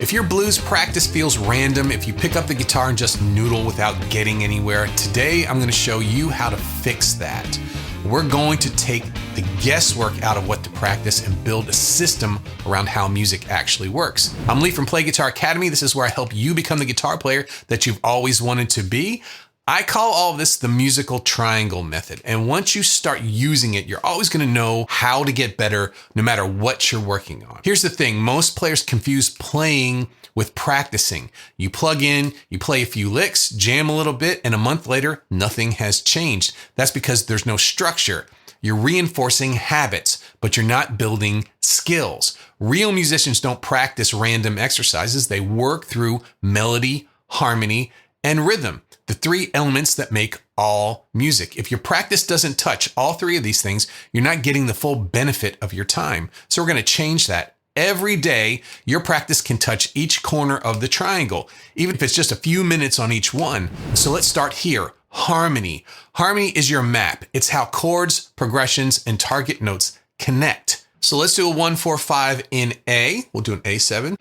If your blues practice feels random, if you pick up the guitar and just noodle without getting anywhere, today I'm going to show you how to fix that. We're going to take the guesswork out of what to practice and build a system around how music actually works. I'm Lee from Play Guitar Academy. This is where I help you become the guitar player that you've always wanted to be. I call all of this the musical triangle method. And once you start using it, you're always going to know how to get better no matter what you're working on. Here's the thing. Most players confuse playing with practicing. You plug in, you play a few licks, jam a little bit, and a month later, nothing has changed. That's because there's no structure. You're reinforcing habits, but you're not building skills. Real musicians don't practice random exercises. They work through melody, harmony, and rhythm, the three elements that make all music. If your practice doesn't touch all three of these things, you're not getting the full benefit of your time. So we're going to change that. Every day, your practice can touch each corner of the triangle, even if it's just a few minutes on each one. So let's start here. Harmony. Harmony is your map. It's how chords, progressions, and target notes connect. So let's do a 1-4-5 in A. We'll do an A7,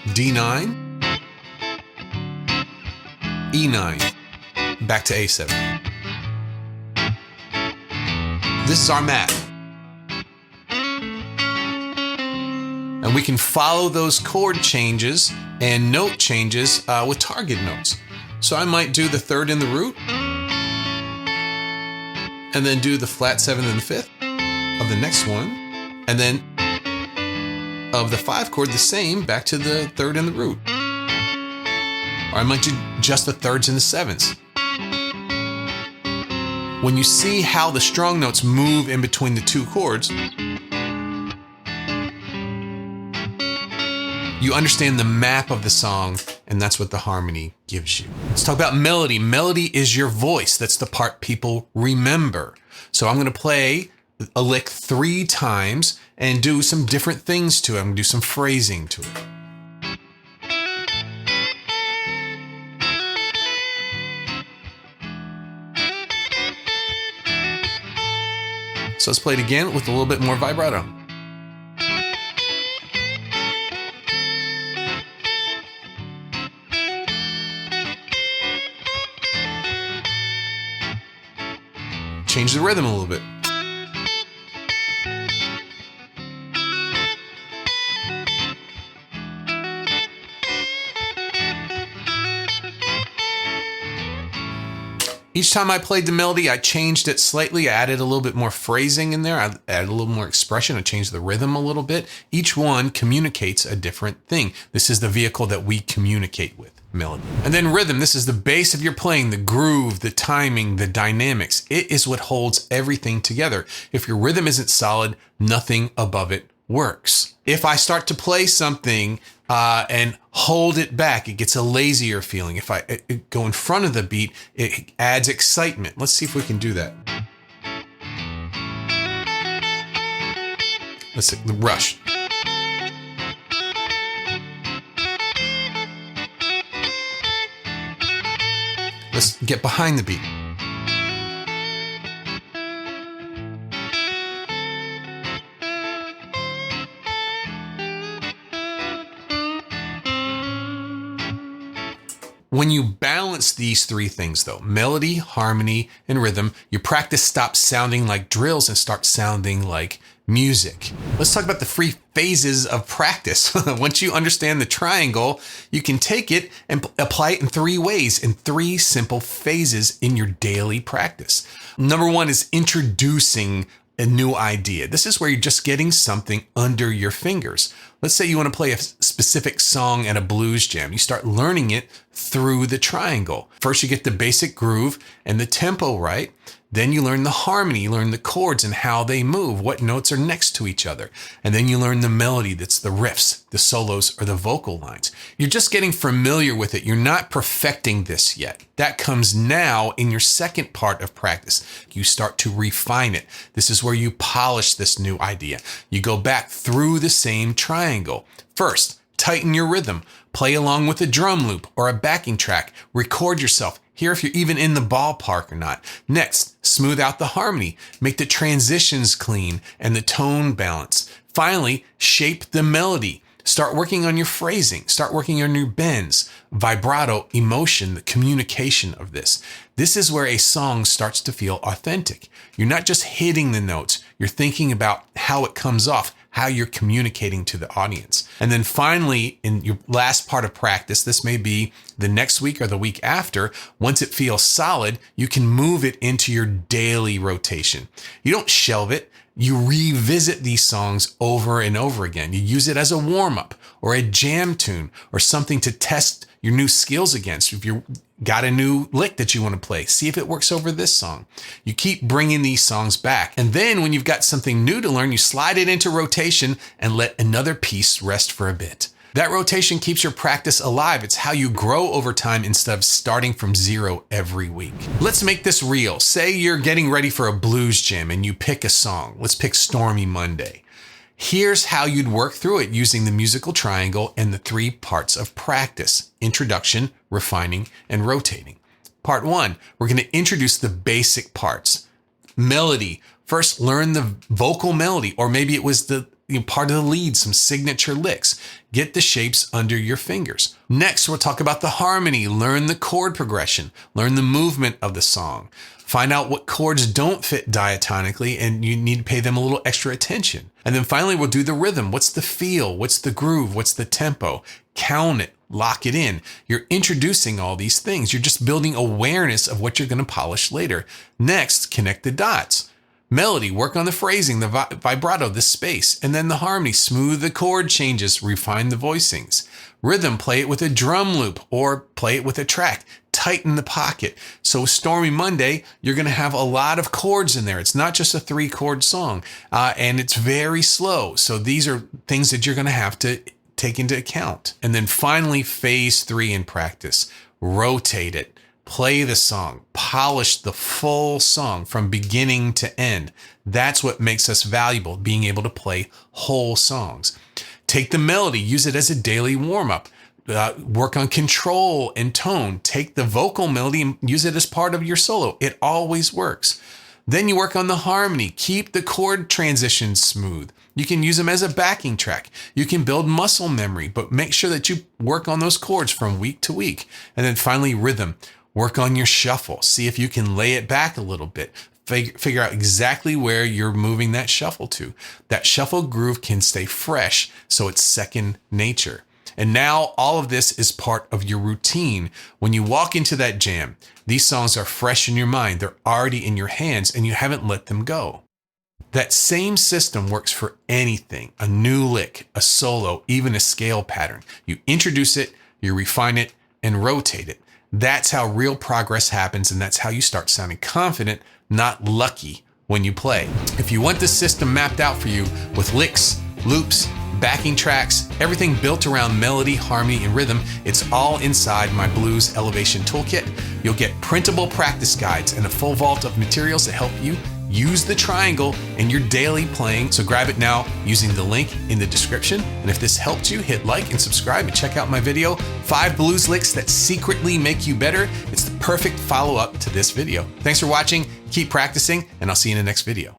D9, E9, back to A7. This is our map. And we can follow those chord changes and note changes with target notes. So I might do the third in the root, and then do the flat seventh and the fifth of the next one, and then of the 5 chord the same back to the third in the root. Or I might do just the thirds and the sevenths. When you see how the strong notes move in between the two chords, you understand the map of the song, and that's what the harmony gives you. Let's talk about melody. Melody is your voice. That's the part people remember. So I'm going to play a lick 3 times and do some different things to it. I'm going to do some phrasing to it. So let's play it again with a little bit more vibrato. Change the rhythm a little bit. Each time I played the melody, I changed it slightly. I added a little bit more phrasing in there. I added a little more expression. I changed the rhythm a little bit. Each one communicates a different thing. This is the vehicle that we communicate with, melody. And then rhythm. This is the base of your playing, the groove, the timing, the dynamics. It is what holds everything together. If your rhythm isn't solid, nothing above it works. If I start to play something and hold it back, it gets a lazier feeling. If I go in front of the beat, it adds excitement. Let's see if we can do that. Let's see, the rush. Let's get behind the beat. When you balance these 3 things though, melody, harmony, and rhythm, your practice stops sounding like drills and starts sounding like music. Let's talk about the 3 phases of practice. Once you understand the triangle, you can take it and apply it in 3 ways, in 3 simple phases in your daily practice. Number 1 is introducing a new idea. This is where you're just getting something under your fingers. Let's say you want to play a specific song at a blues jam. You start learning it through the triangle. First, you get the basic groove and the tempo right. Then you learn the harmony, you learn the chords and how they move, what notes are next to each other. And then you learn the melody, that's the riffs, the solos, or the vocal lines. You're just getting familiar with it. You're not perfecting this yet. That comes now in your second part of practice. You start to refine it. This is where you polish this new idea. You go back through the same triangle. First, tighten your rhythm. Play along with a drum loop or a backing track. Record yourself. Hear if you're even in the ballpark or not. Next, smooth out the harmony. Make the transitions clean and the tone balance. Finally, shape the melody. Start working on your phrasing. Start working on your bends, vibrato, emotion, the communication of this. This is where a song starts to feel authentic. You're not just hitting the notes. You're thinking about how it comes off, how you're communicating to the audience. And then finally, in your last part of practice, this may be the next week or the week after, once it feels solid, you can move it into your daily rotation. You don't shelve it. You revisit these songs over and over again. You use it as a warm-up or a jam tune or something to test your new skills against. If you've got a new lick that you want to play, see if it works over this song. You keep bringing these songs back. And then when you've got something new to learn, you slide it into rotation and let another piece rest for a bit. That rotation keeps your practice alive. It's how you grow over time instead of starting from zero every week. Let's make this real. Say you're getting ready for a blues jam and you pick a song. Let's pick Stormy Monday. Here's how you'd work through it using the musical triangle and the 3 parts of practice: introduction, refining, and rotating. Part 1, we're going to introduce the basic parts. Melody. First, learn the vocal melody, or maybe it was the part of the lead, some signature licks. Get the shapes under your fingers. Next, we'll talk about the harmony. Learn the chord progression. Learn the movement of the song. Find out what chords don't fit diatonically and you need to pay them a little extra attention. And then finally, we'll do the rhythm. What's the feel? What's the groove? What's the tempo? Count it. Lock it in. You're introducing all these things. You're just building awareness of what you're going to polish later. Next, connect the dots. Melody, work on the phrasing, the vibrato, the space, and then the harmony, smooth the chord changes, refine the voicings. Rhythm, play it with a drum loop or play it with a track. Tighten the pocket. So Stormy Monday, you're going to have a lot of chords in there. It's not just a 3-chord song, and it's very slow. So these are things that you're going to have to take into account. And then finally, phase 3 in practice. Rotate it. Play the song, polish the full song from beginning to end. That's what makes us valuable, being able to play whole songs. Take the melody, use it as a daily warm-up. Work on control and tone. Take the vocal melody and use it as part of your solo. It always works. Then you work on the harmony. Keep the chord transitions smooth. You can use them as a backing track. You can build muscle memory, but make sure that you work on those chords from week to week. And then finally, rhythm. Work on your shuffle. See if you can lay it back a little bit. Figure out exactly where you're moving that shuffle to. That shuffle groove can stay fresh, so it's second nature. And now all of this is part of your routine. When you walk into that jam, these songs are fresh in your mind. They're already in your hands, and you haven't let them go. That same system works for anything, a new lick, a solo, even a scale pattern. You introduce it, you refine it, and rotate it. That's how real progress happens, and that's how you start sounding confident, not lucky when you play. If you want this system mapped out for you with licks, loops, backing tracks, everything built around melody, harmony, and rhythm, it's all inside my Blues Elevation Toolkit. You'll get printable practice guides and a full vault of materials to help you use the triangle in your daily playing. So grab it now using the link in the description. And if this helped you, hit like and subscribe and check out my video, 5 blues licks that secretly make you better. It's the perfect follow-up to this video. Thanks for watching. Keep practicing, and I'll see you in the next video.